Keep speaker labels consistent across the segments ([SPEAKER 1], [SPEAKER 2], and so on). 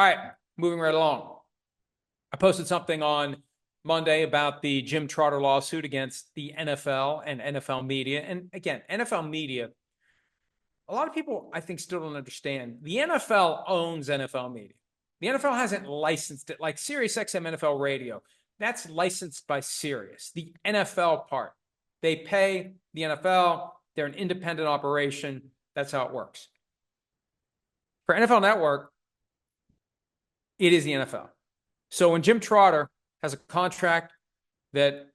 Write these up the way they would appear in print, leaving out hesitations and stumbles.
[SPEAKER 1] All right, moving right along. I posted something on Monday about the Jim Trotter lawsuit against the NFL and NFL media. And again, NFL media, a lot of people, I think, still don't understand. The NFL owns NFL media. The NFL hasn't licensed it like SiriusXM NFL Radio. That's licensed by Sirius, the NFL part. They pay the NFL. They're an independent operation. That's how it works. For NFL Network, it is the NFL. So when Jim Trotter has a contract that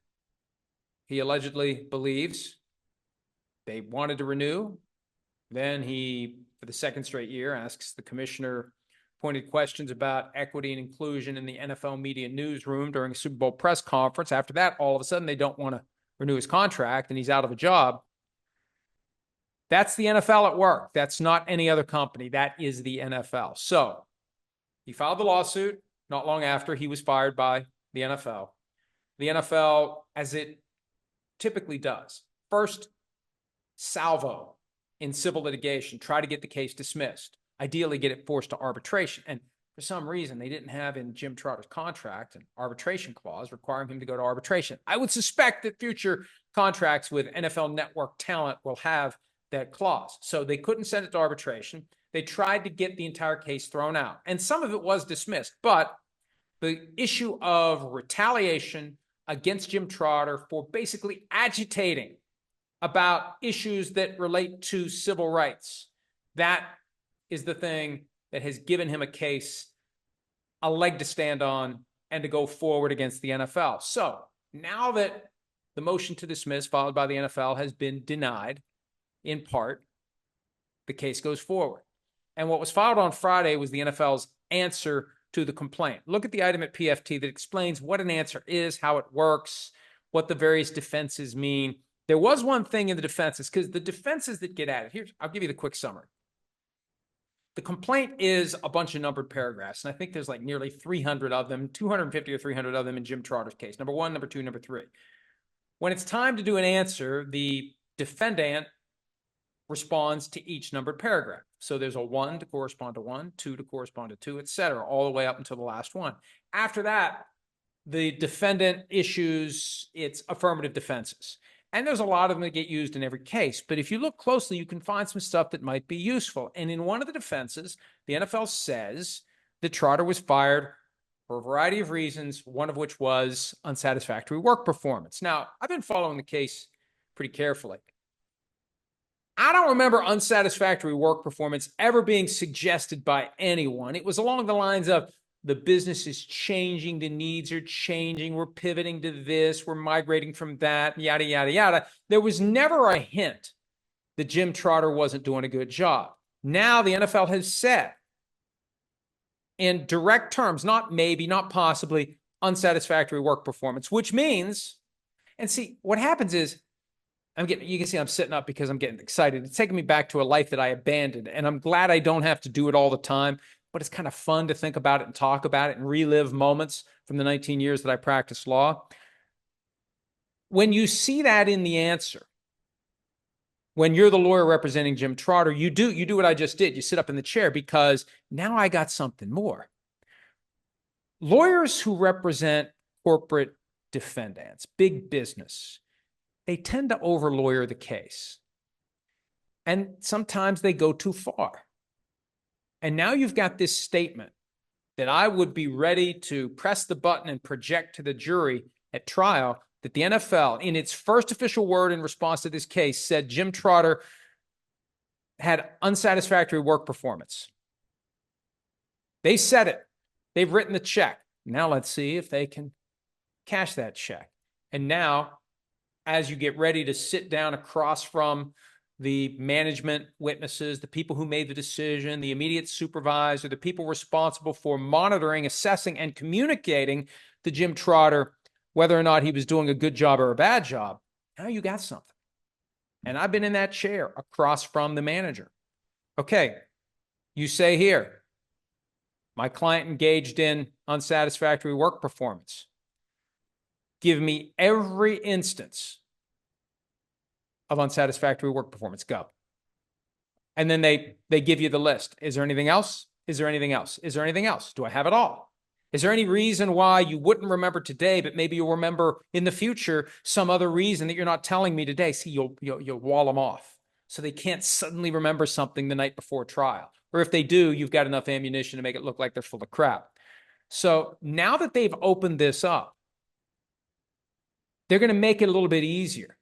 [SPEAKER 1] he allegedly believes they wanted to renew, then he, for the second straight year, asks the commissioner pointed questions about equity and inclusion in the NFL media newsroom during a Super Bowl press conference. After that, all of a sudden, they don't want to renew his contract and he's out of a job. That's the NFL at work. That's not any other company. That is the NFL. So he filed the lawsuit not long after he was fired by the NFL. The NFL, as it typically does, first salvo in civil litigation, try to get the case dismissed, ideally get it forced to arbitration. And for some reason, they didn't have in Jim Trotter's contract an arbitration clause requiring him to go to arbitration. I would suspect that future contracts with NFL Network talent will have that clause. So they couldn't send it to arbitration. They tried to get the entire case thrown out, and some of it was dismissed. But the issue of retaliation against Jim Trotter for basically agitating about issues that relate to civil rights, that is the thing that has given him a case, a leg to stand on, and to go forward against the NFL. So now that the motion to dismiss filed by the NFL has been denied, in part, the case goes forward. And what was filed on Friday was the NFL's answer to the complaint. Look at the item at PFT that explains what an answer is, how it works, what the various defenses mean. There was one thing in the defenses, because the defenses that get added, here, I'll give you the quick summary. The complaint is a bunch of numbered paragraphs, and I think there's like nearly 300 of them, 250 or 300 of them in Jim Trotter's case. Number one, number two, number three. When it's time to do an answer, the defendant responds to each numbered paragraph. So there's a 1 to correspond to 1, 2 to correspond to 2, etc., all the way up until the last one. After that, the defendant issues its affirmative defenses. And there's a lot of them that get used in every case. But if you look closely, you can find some stuff that might be useful. And in one of the defenses, the NFL says that Trotter was fired for a variety of reasons, one of which was unsatisfactory work performance. Now, I've been following the case pretty carefully. I don't remember unsatisfactory work performance ever being suggested by anyone. It was along the lines of, the business is changing, the needs are changing, we're pivoting to this, we're migrating from that, yada, yada, yada. There was never a hint that Jim Trotter wasn't doing a good job. Now the NFL has said, in direct terms, not maybe, not possibly, unsatisfactory work performance, which means, and see, what happens is, you can see I'm sitting up because I'm getting excited. It's taking me back to a life that I abandoned, and I'm glad I don't have to do it all the time, but it's kind of fun to think about it and talk about it and relive moments from the 19 years that I practiced law. When you see that in the answer, when you're the lawyer representing Jim Trotter, you do what I just did. You sit up in the chair because now I got something more. Lawyers who represent corporate defendants, big business, they tend to over-lawyer the case. And sometimes they go too far. And now you've got this statement that I would be ready to press the button and project to the jury at trial that the NFL, in its first official word in response to this case, said Jim Trotter had unsatisfactory work performance. They said it. They've written the check. Now let's see if they can cash that check. And now, as you get ready to sit down across from the management witnesses, the people who made the decision, the immediate supervisor, the people responsible for monitoring, assessing, and communicating to Jim Trotter whether or not he was doing a good job or a bad job, now you got something. And I've been in that chair across from the manager. Okay, you say here, my client engaged in unsatisfactory work performance. Give me every instance of unsatisfactory work performance. Go. And then they give you the list. Is there anything else? Is there anything else? Is there anything else? Do I have it all? Is there any reason why you wouldn't remember today, but maybe you'll remember in the future some other reason that you're not telling me today? See, you'll wall them off so they can't suddenly remember something the night before trial. Or if they do, you've got enough ammunition to make it look like they're full of crap. So now that they've opened this up, they're going to make it a little bit easier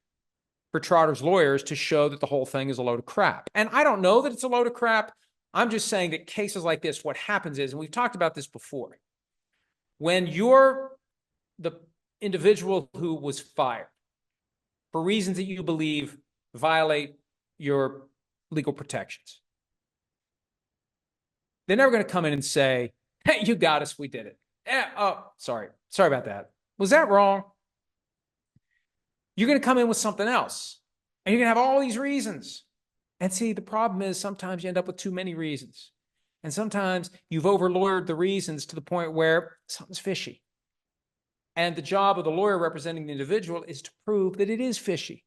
[SPEAKER 1] for Trotter's lawyers to show that the whole thing is a load of crap. And I don't know that it's a load of crap. I'm just saying that cases like this, what happens is, and we've talked about this before, when you're the individual who was fired for reasons that you believe violate your legal protections, they're never going to come in and say, hey, you got us, we did it. Oh, sorry about that. Was that wrong? You're going to come in with something else, and you're going to have all these reasons. And see, the problem is sometimes you end up with too many reasons. And sometimes you've over-lawyered the reasons to the point where something's fishy. And the job of the lawyer representing the individual is to prove that it is fishy.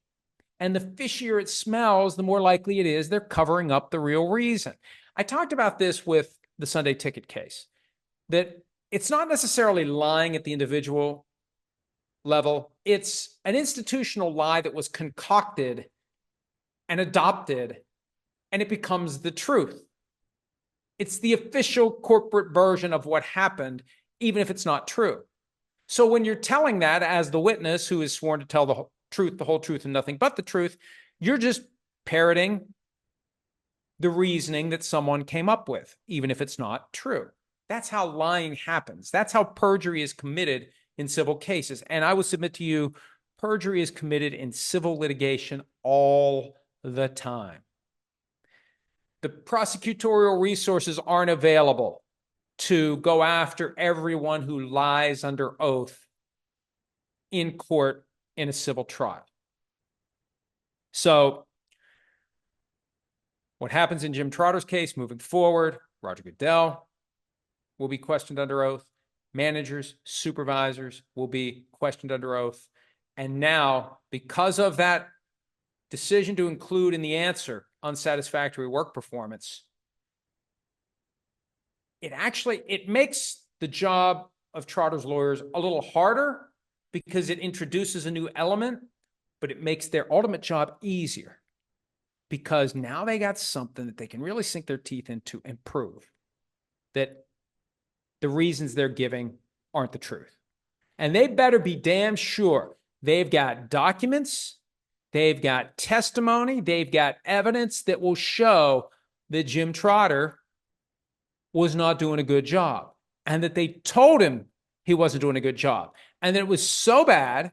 [SPEAKER 1] And the fishier it smells, the more likely it is they're covering up the real reason. I talked about this with the Sunday Ticket case, that it's not necessarily lying at the individual level. It's an institutional lie that was concocted and adopted, and it becomes the truth. It's the official corporate version of what happened, even if it's not true. So when you're telling that as the witness who is sworn to tell the truth, the whole truth, and nothing but the truth, you're just parroting the reasoning that someone came up with, even if it's not true. That's how lying happens. That's how perjury is committed in civil cases. And I will submit to you, perjury is committed in civil litigation all the time. The prosecutorial resources aren't available to go after everyone who lies under oath in court in a civil trial. So what happens in Jim Trotter's case moving forward, Roger Goodell will be questioned under oath. Managers, supervisors will be questioned under oath. And now, because of that decision to include in the answer unsatisfactory work performance, it makes the job of Trotter's lawyers a little harder because it introduces a new element, but it makes their ultimate job easier because now they got something that they can really sink their teeth into and prove that the reasons they're giving aren't the truth. And they better be damn sure they've got documents, they've got testimony, they've got evidence that will show that Jim Trotter was not doing a good job and that they told him he wasn't doing a good job. And that it was so bad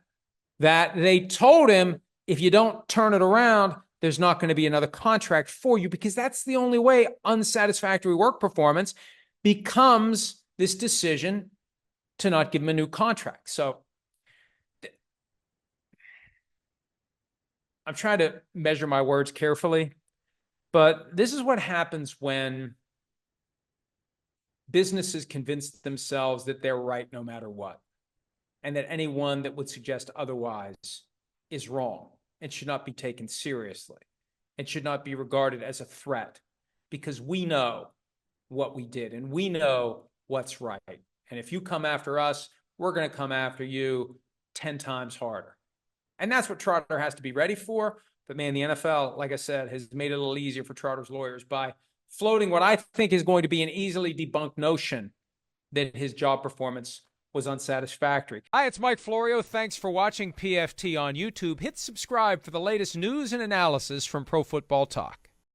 [SPEAKER 1] that they told him, if you don't turn it around, there's not going to be another contract for you, because that's the only way unsatisfactory work performance becomes this decision to not give him a new contract. So I'm trying to measure my words carefully, but this is what happens when businesses convince themselves that they're right no matter what, and that anyone that would suggest otherwise is wrong and should not be taken seriously and should not be regarded as a threat, because we know what we did and we know what's right. And if you come after us, we're going to come after you 10 times harder. And that's what Trotter has to be ready for. But man, the NFL, like I said, has made it a little easier for Trotter's lawyers by floating what I think is going to be an easily debunked notion that his job performance was unsatisfactory. Hi, it's Mike Florio. Thanks for watching PFT on YouTube. Hit subscribe for the latest news and analysis from Pro Football Talk.